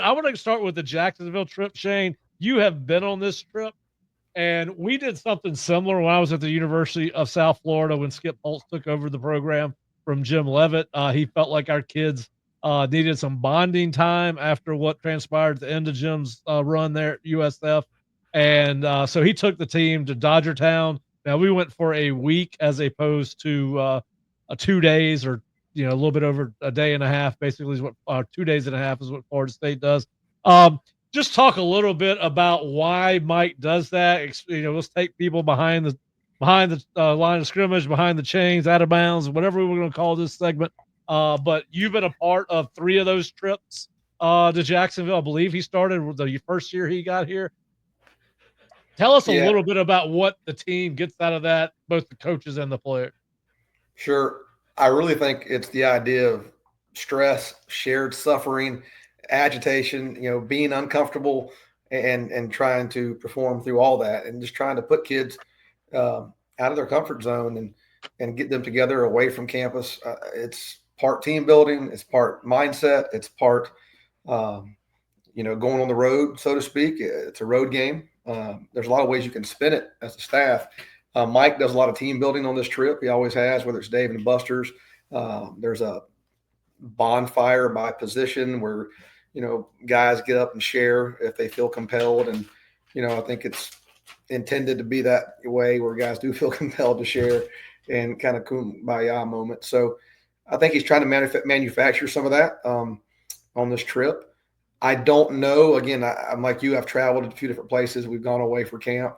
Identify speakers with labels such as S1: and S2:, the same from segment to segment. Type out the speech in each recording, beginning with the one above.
S1: I want to start with the Jacksonville trip, Shane. You have been on this trip, and we did something similar when I was at the University of South Florida when Skip Holtz took over the program from Jim Levitt. He felt like our kids needed some bonding time after what transpired at the end of Jim's run there at USF. And so he took the team to Dodger Town. Now, we went for a week as opposed to 2 days or a little bit over a day and a half. Basically, is what 2 days and a half is what Florida State does. Um, just talk a little bit about why Mike does that. Let's take people behind the line of scrimmage, behind the chains, out of bounds, whatever we're going to call this segment. But you've been a part of 3 of those trips to Jacksonville. I believe he started the first year he got here. Tell us a
S2: Yeah,
S1: little bit about what the team gets out of that, both the coaches and the players.
S2: sure. I really think it's the idea of stress, shared suffering, agitation, being uncomfortable and trying to perform through all that and just trying to put kids out of their comfort zone and get them together away from campus. It's part team building, it's part mindset, it's part going on the road, so to speak. It's a road game. There's a lot of ways you can spin it as a staff. Mike does a lot of team building on this trip. He always has, whether it's Dave and Buster's. There's a bonfire by position where guys get up and share if they feel compelled, and I think it's intended to be that way where guys do feel compelled to share and kind of kumbaya moment. So I think he's trying to manufacture some of that on this trip. I don't know. Again, I'm like you. I've traveled to a few different places. We've gone away for camp.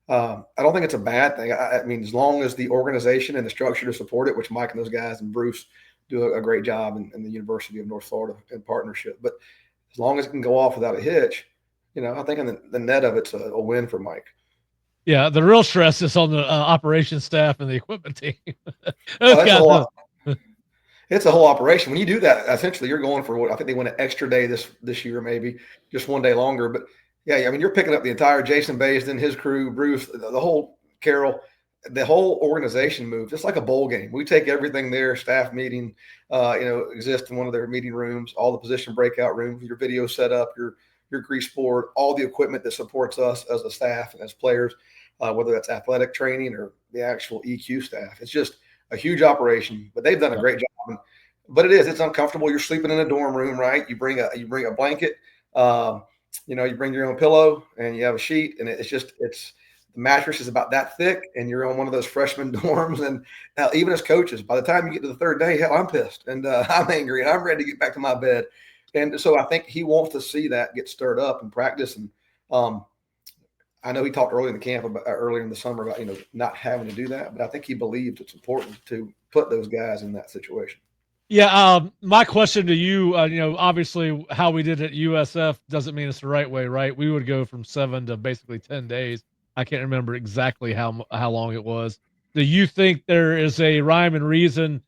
S2: I don't think it's a bad thing. I mean, as long as the organization and the structure to support it, which Mike and those guys and Bruce do a great job in the University of North Florida in partnership. But as long as it can go off without a hitch, I think in the net of it's a win for Mike.
S1: Yeah, the real stress is on the operations staff and the equipment team.
S2: Oh,
S1: Those guys.
S2: it's a whole operation. When you do that, essentially you're going for what I think they went an extra day this year, maybe just one day longer. But yeah, I mean, you're picking up the entire Jason Baisden, his crew, Bruce, the whole Carol, the whole organization moved. It's like a bowl game. We take everything there, staff meeting, exists in one of their meeting rooms, all the position breakout rooms, your video setup, your grease board, all the equipment that supports us as a staff and as players, whether that's athletic training or the actual EQ staff. It's just a huge operation, but they've done a great job. But it's uncomfortable. You're sleeping in a dorm room, right? You bring a blanket, you bring your own pillow and you have a sheet, and it's the mattress is about that thick, and you're on one of those freshman dorms. And even as coaches, by the time you get to the third day, hell, I'm pissed and I'm angry and I'm ready to get back to my bed. And so I think he wants to see that get stirred up in practice. And I know he talked earlier in the camp about earlier in the summer about not having to do that, but I think he believes it's important to put those guys in that situation.
S1: Yeah, my question to you, obviously how we did at USF doesn't mean it's the right way, right? We would go from 7 to basically 10 days. I can't remember exactly how long it was. Do you think there is a rhyme and reason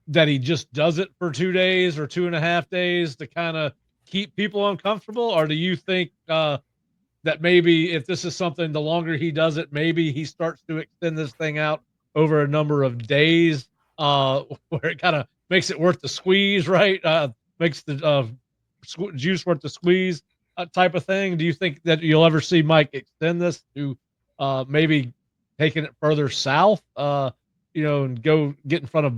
S1: that he just does it for 2 days or 2.5 days to kind of keep people uncomfortable, or do you think that maybe if this is something, the longer he does it, maybe he starts to extend this thing out over a number of days, where it kind of makes it worth the squeeze, right? Makes the juice worth the squeeze type of thing. Do you think that you'll ever see Mike extend this to maybe taking it further south, and go get in front of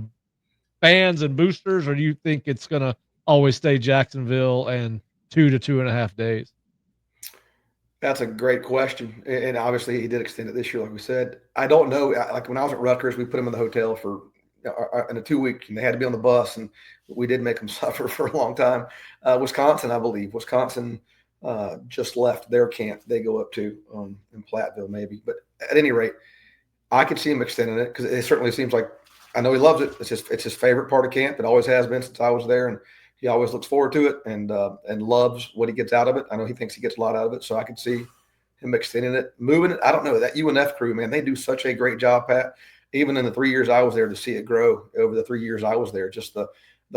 S1: fans and boosters, or do you think it's going to always stay Jacksonville and 2 to 2.5 days?
S2: That's a great question. And obviously he did extend it this year, like we said. I don't know. Like when I was at Rutgers, we put him in the hotel for in a 2 week, and they had to be on the bus, and we did make them suffer for a long time. Wisconsin, I believe. Wisconsin just left their camp. They go up to in Platteville, maybe. But at any rate, I could see him extending it because it certainly seems like I know he loves it. It's his favorite part of camp. It always has been since I was there, and he always looks forward to it and loves what he gets out of it. I know he thinks he gets a lot out of it, so I could see him extending it, moving it. I don't know, that UNF crew, man, they do such a great job, Pat. Even in the 3 years I was there, to see it grow over the 3 years I was there, just the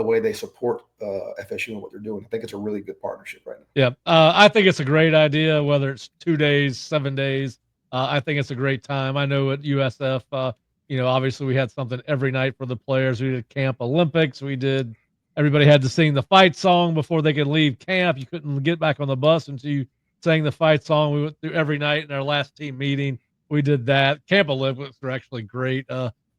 S2: way they support FSU and what they're doing. I think it's a really good partnership right now.
S1: Yeah, I think it's a great idea, whether it's 2 days, 7 days. I think it's a great time. I know at USF, obviously we had something every night for the players. We did Camp Olympics. We did Everybody had to sing the fight song before they could leave camp. You couldn't get back on the bus until you sang the fight song. We went through every night in our last team meeting. We did that. Camp Olympics were actually great.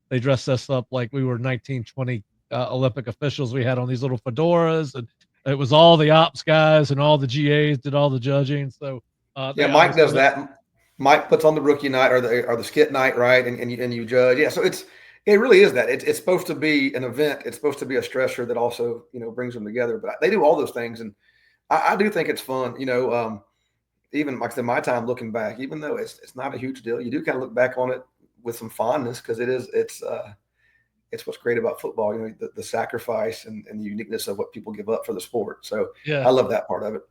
S1: They dressed us up like we were 1920 Olympic officials. We had on these little fedoras, and it was all the ops guys and all the GAs did all the judging. So
S2: Yeah,
S1: they
S2: Mike does
S1: obviously
S2: that. Mike puts on the rookie night or the skit night, right? And you judge. Yeah, so it really is that. It's supposed to be an event. It's supposed to be a stressor that also brings them together. But they do all those things, and I do think it's fun. Even like I said, my time looking back, even though it's not a huge deal, you do kind of look back on it with some fondness because it's what's great about football. The sacrifice and the uniqueness of what people give up for the sport. So
S1: yeah.
S2: I love that part of it.